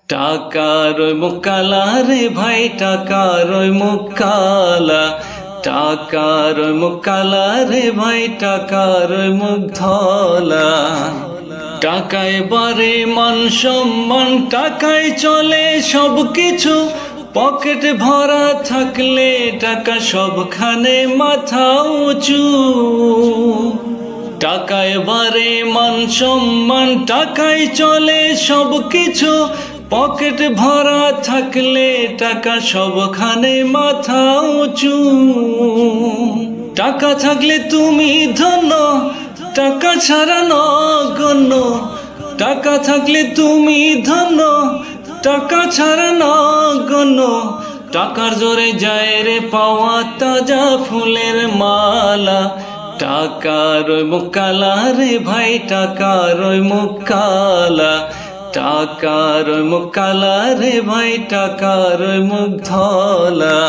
টাকার মুখ কালা রে ভাই, টাকার মুখ কালা, টাকার মুখ কালা রে ভাই, টাকার মুখ ধলা। টাকায় বাড়ে মান সম্মান, টাকায় চলে সব কিছু, পকেট ভরা থাকলে টাকা সবখানে মাথা উঁচু। টাকায় বাড়ে মান সম্মান, টাকায় চলে সব কিছু, পকেট ভরা থাকলে টাকা সবখানে মাথা উঁচু। টাকা থাকলে তুমি ধন্য, টাকা ছাড়া নগণ্য। টাকা থাকলে তুমি ধন্য, টাকা ছাড়া নগণ্য। টাকার জোরে যায় রে পাওয়া তাজা ফুলের মালা। টাকার মুখ কালা রে ভাই, টাকার মুখ কালা, টাকার মুখ কালা রে ভাই, টাকার মুখ ধলা।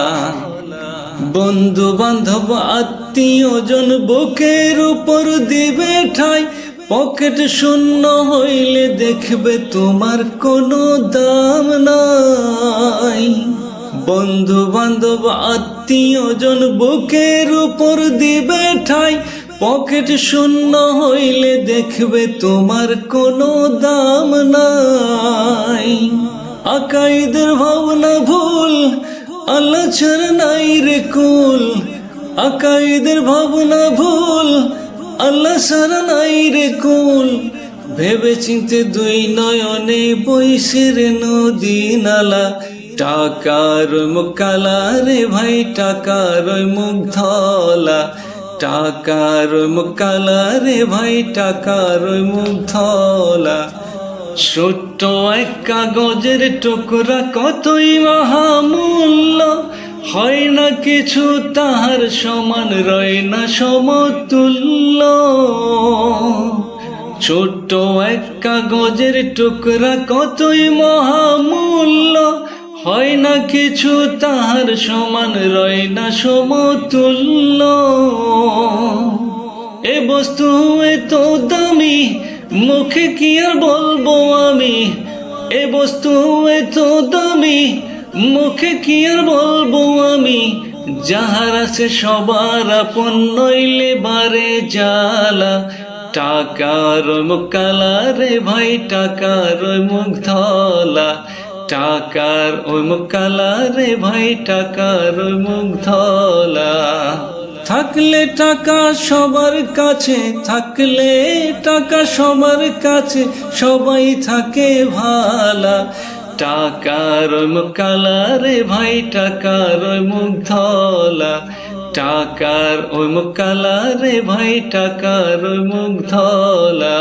বন্ধু বান্ধব আত্মীয়জন বুকের উপর দিবে ঠাই, পকেট শূন্য হইলে দেখবে তোমার কোনো দাম নাই। বন্ধু বান্ধব আত্মীয়জন বুকের উপর দিবে ঠাই, পকেট শূন্য হইলে দেখবে তোমার কোনো দাম নাই। আকাইদের ভাবনা ভুল, আল্লাহ ছাড়া নাই রে কুল। আকাইদের ভাবনা ভুল, আল্লাহ ছাড়া নাই রে কুল। ভেবে চিনতে দুই নয়নে বইছে রে নদী নালা। টাকার মুখ কালা রে ভাই, টাকার মুখ ধলা। টাকার মুখ কালা রে ভাই, টাকার মুখ ধলা। ছোট্ট এক কাগজের টুকরা কতই মহামূল্য, হয় না কিছু তাহার সমান, রয় না সমতুল্য। ছোট্ট এক কাগজের টুকরা কতই মহামূল্য, হয় না কিছু তাহার সমান, রয় না সমতুল্য। এ বস্তু এত দামি, মুখে কি আর বলবো আমি। এ বস্তু এত দামি, মুখে কি আর বলবো আমি। যাহার আছে সবার আপন, নইলে বারে জ্বালা। টাকার মুখ কালা রে ভাই, টাকার মুখ ধলা। টাকার ওই মুখ কালা রে ভাই, টাকার মুখ ধলা। থাকলে টাকা সবার কাছে, থাকলে টাকা সবার কাছে, সবাই থাকে ভালা। টাকার মুখ কালা রে ভাই, টাকার মুখ ধলা। টাকার ওই মুখ কালা রে ভাই, টাকার মুখ ধলা।